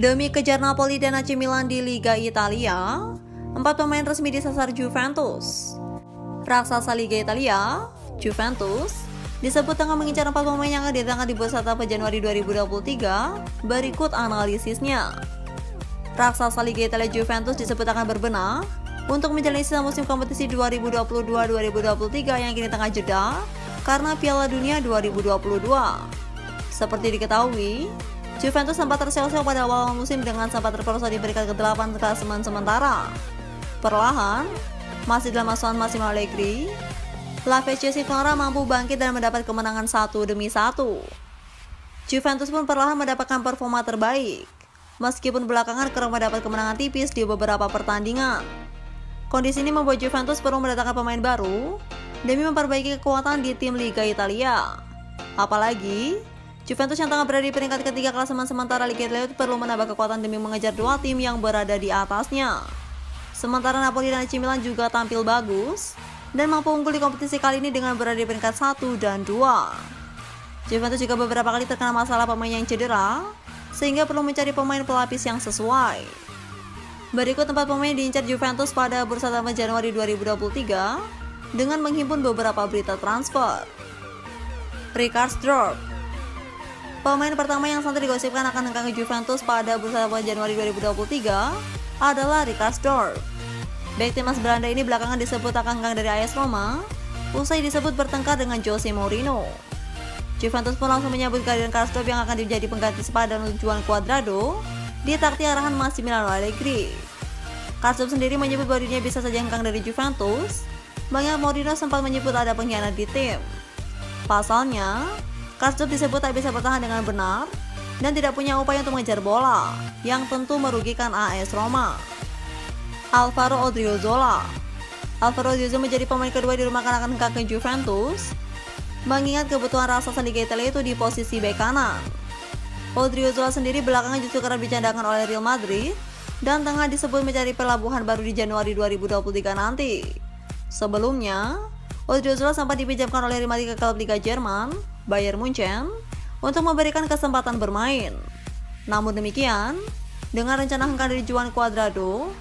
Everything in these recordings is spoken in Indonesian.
Demi kejar Napoli dan AC Milan di Liga Italia, 4 pemain resmi disasar Juventus. Raksasa Liga Italia, Juventus, disebut tengah mengincar 4 pemain yang akan didatangkan di bursa transfer Januari 2023. Berikut analisisnya. Raksasa Liga Italia Juventus disebut akan berbenah untuk menjalani sisa musim kompetisi 2022-2023 yang kini tengah jeda karena Piala Dunia 2022. Seperti diketahui, Juventus sempat terseok-seok pada awal musim dengan sempat terperosok di peringkat ke-8 klasemen sementara. Perlahan, masih dalam asuhan Massimo Allegri, La Vecchia Signora mampu bangkit dan mendapat kemenangan 1-1. Juventus pun perlahan mendapatkan performa terbaik, meskipun belakangan kerap mendapat kemenangan tipis di beberapa pertandingan. Kondisi ini membuat Juventus perlu mendatangkan pemain baru demi memperbaiki kekuatan di tim Liga Italia. Apalagi, Juventus yang tengah berada di peringkat ketiga klasemen sementara Liga Italia perlu menambah kekuatan demi mengejar 2 tim yang berada di atasnya. Sementara Napoli dan AC Milan juga tampil bagus dan mampu unggul di kompetisi kali ini dengan berada di peringkat 1 dan 2. Juventus juga beberapa kali terkena masalah pemain yang cedera, sehingga perlu mencari pemain pelapis yang sesuai. Berikut 4 pemain diincar Juventus pada bursa transfer Januari 2023 dengan menghimpun beberapa berita transfer. Rijkaard, pemain pertama yang santer digosipkan akan hengkang ke Juventus pada bursa transfer Januari 2023 adalah Rijkaard. Bek timnas Belanda ini belakangan disebut akan hengkang dari AS Roma, usai disebut bertengkar dengan Jose Mourinho. Juventus pun langsung menyambut kehadiran Rijkaard yang akan menjadi pengganti sepadan untuk Juan Cuadrado di taktik arahan Massimo Allegri. Rijkaard sendiri menyebut bahwa dirinya bisa saja hengkang dari Juventus, mengingat Mourinho sempat menyebut ada pengkhianat di tim. Pasalnya, Rijkaard disebut tak bisa bertahan dengan benar dan tidak punya upaya untuk mengejar bola, yang tentu merugikan AS Roma. Alvaro Odriozola menjadi pemain kedua di rumah akan hengkang ke Juventus, mengingat kebutuhan raksasa Liga Italia itu di posisi bek kanan. Odriozola sendiri belakangan justru kerap dicandakan oleh Real Madrid dan tengah disebut mencari pelabuhan baru di Januari 2023 nanti. Sebelumnya, Odriozola sempat dipinjamkan oleh Real Madrid ke klub Liga Jerman, Bayern Munchen, untuk memberikan kesempatan bermain. Namun demikian, dengan rencana hengkang dari Juan Cuadrado,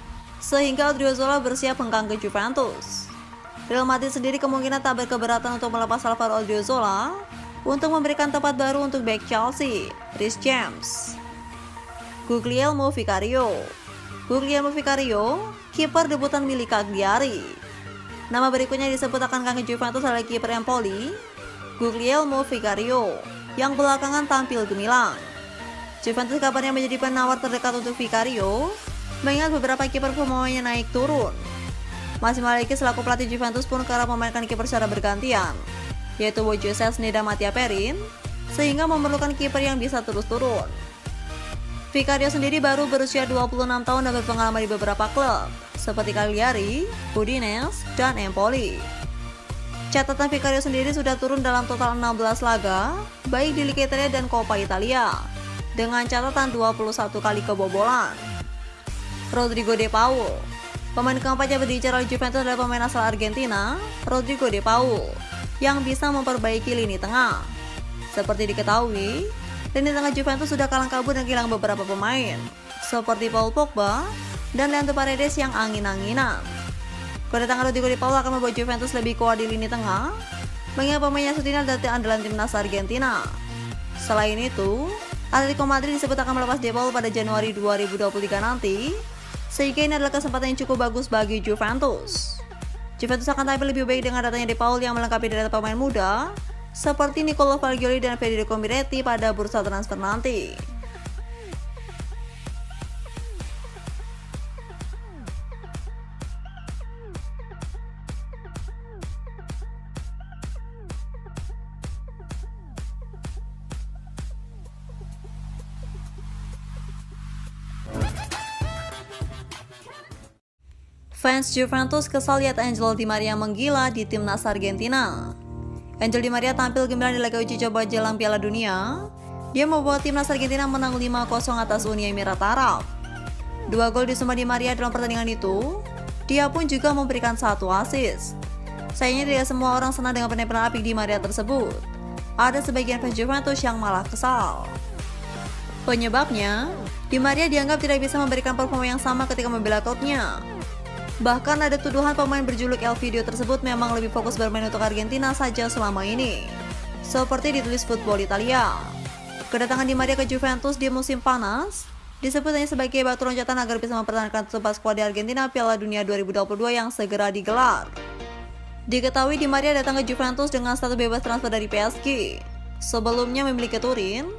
sehingga Odriozola bersiap hengkang ke Juventus. Real Madrid sendiri kemungkinan tak berkeberatan untuk melepas Alvaro Odriozola untuk memberikan tempat baru untuk bek Chelsea, Reece James. Guglielmo Vicario, kiper debutan milik Cagliari. Nama berikutnya disebut akan hengkang ke Juventus oleh kiper Empoli, Guglielmo Vicario, yang belakangan tampil gemilang. Juventus kabarnya menjadi penawar terdekat untuk Vicario, mengingat beberapa kiper pemainnya naik turun. Massimo Allegri selaku pelatih Juventus pun kerap memainkan kiper secara bergantian, yaitu Wojciech Neda Mattia Perin, sehingga memerlukan kiper yang bisa terus turun. Vicario sendiri baru berusia 26 tahun dan berpengalaman di beberapa klub, seperti Cagliari, Udinese, dan Empoli. Catatan Vicario sendiri sudah turun dalam total 16 laga, baik di Liga Italia dan Coppa Italia, dengan catatan 21 kali kebobolan. Rodrigo De Paul, pemain keempat yang berbicara oleh Juventus adalah pemain asal Argentina, Rodrigo De Paul, yang bisa memperbaiki lini tengah. Seperti diketahui, lini tengah Juventus sudah kalang kabut dan kehilangan beberapa pemain, seperti Paul Pogba dan Leandro Paredes yang angin-anginan. Kedatangan Rodrigo De Paul akan membuat Juventus lebih kuat di lini tengah, mengingat pemainnya satu ini adalah andalan timnas Argentina. Selain itu, Atletico Madrid disebut akan melepas De Paul pada Januari 2023 nanti, sehingga ini adalah kesempatan yang cukup bagus bagi Juventus. Juventus akan tampil lebih baik dengan datangnya De Paul yang melengkapi deretan pemain muda seperti Nicolo Fagioli dan Federico Miretti pada bursa transfer nanti. Fans Juventus kesal lihat Angel Di Maria menggila di timnas Argentina. Angel Di Maria tampil gemilang di laga uji coba jelang Piala Dunia. Dia membawa timnas Argentina menang 5-0 atas Uni Emirat Arab. 2 gol disumbang Di Maria dalam pertandingan itu. Dia pun juga memberikan 1 assist. Sayangnya tidak semua orang senang dengan penampilan apik Di Maria tersebut. Ada sebagian fans Juventus yang malah kesal. Penyebabnya, Di Maria dianggap tidak bisa memberikan performa yang sama ketika membela klubnya. Bahkan ada tuduhan pemain berjuluk Elvidio tersebut memang lebih fokus bermain untuk Argentina saja selama ini. Seperti ditulis Football Italia. Kedatangan Di Maria ke Juventus di musim panas disebut hanya sebagai batu loncatan agar bisa mempertahankan tempat skuad di Argentina Piala Dunia 2022 yang segera digelar. Diketahui Di Maria datang ke Juventus dengan status bebas transfer dari PSG. Sebelumnya memiliki Turin,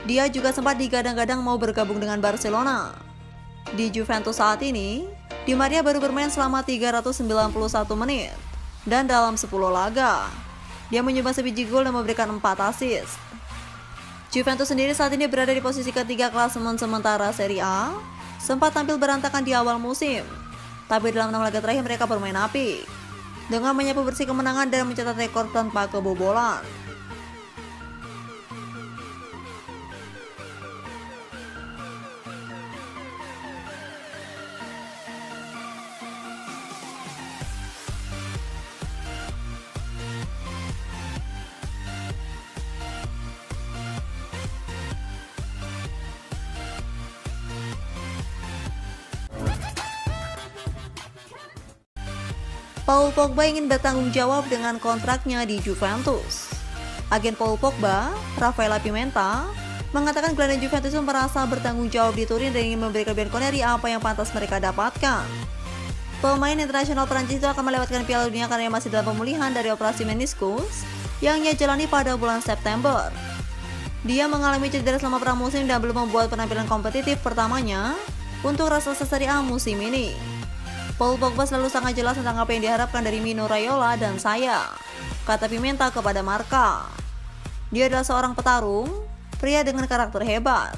dia juga sempat digadang-gadang mau bergabung dengan Barcelona. Di Juventus saat ini, Di Maria baru bermain selama 391 menit dan dalam 10 laga. Dia menyumbang sebiji gol dan memberikan 4 assist. Juventus sendiri saat ini berada di posisi ketiga klasemen sementara Serie A, sempat tampil berantakan di awal musim. Tapi dalam 6 laga terakhir mereka bermain apik, dengan menyapu bersih kemenangan dan mencatat rekor tanpa kebobolan. Paul Pogba ingin bertanggung jawab dengan kontraknya di Juventus. Agen Paul Pogba, Rafaela Pimenta, mengatakan gelandang Juventus merasa bertanggung jawab di Turin dan ingin memberikan Bianconeri apa yang pantas mereka dapatkan. Pemain internasional Prancis itu akan melewatkan Piala Dunia karena masih dalam pemulihan dari operasi meniskus yang ia jalani pada bulan September. Dia mengalami cedera selama pramusim dan belum membuat penampilan kompetitif pertamanya untuk raksasa Serie A musim ini. Paul Pogba selalu sangat jelas tentang apa yang diharapkan dari Mino Raiola dan saya, kata Pimenta kepada Marca. Dia adalah seorang petarung, pria dengan karakter hebat.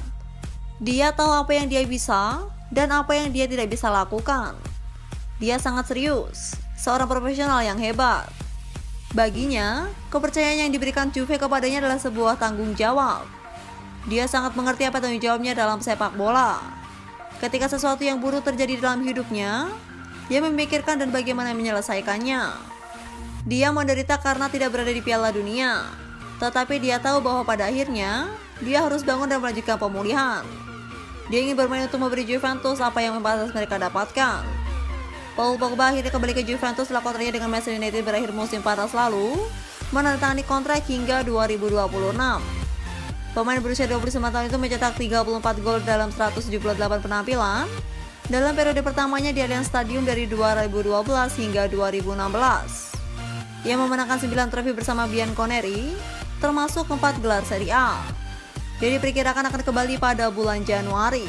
Dia tahu apa yang dia bisa dan apa yang dia tidak bisa lakukan. Dia sangat serius, seorang profesional yang hebat. Baginya, kepercayaan yang diberikan Juve kepadanya adalah sebuah tanggung jawab. Dia sangat mengerti apa tanggung jawabnya dalam sepak bola. Ketika sesuatu yang buruk terjadi dalam hidupnya, dia memikirkan dan bagaimana menyelesaikannya. Dia menderita karena tidak berada di Piala Dunia, tetapi dia tahu bahwa pada akhirnya dia harus bangun dan melanjutkan pemulihan. Dia ingin bermain untuk memberi Juventus apa yang pantas mereka dapatkan. Paul Pogba akhirnya kembali ke Juventus setelah kontraknya dengan Manchester United berakhir musim panas lalu, menandatangani kontrak hingga 2026. Pemain berusia 29 tahun itu mencetak 34 gol dalam 178 penampilan dalam periode pertamanya di Allianz Stadium dari 2012 hingga 2016. Ia memenangkan 9 trofi bersama Bianconeri, termasuk 4 gelar Serie A. Dia diperkirakan akan kembali pada bulan Januari.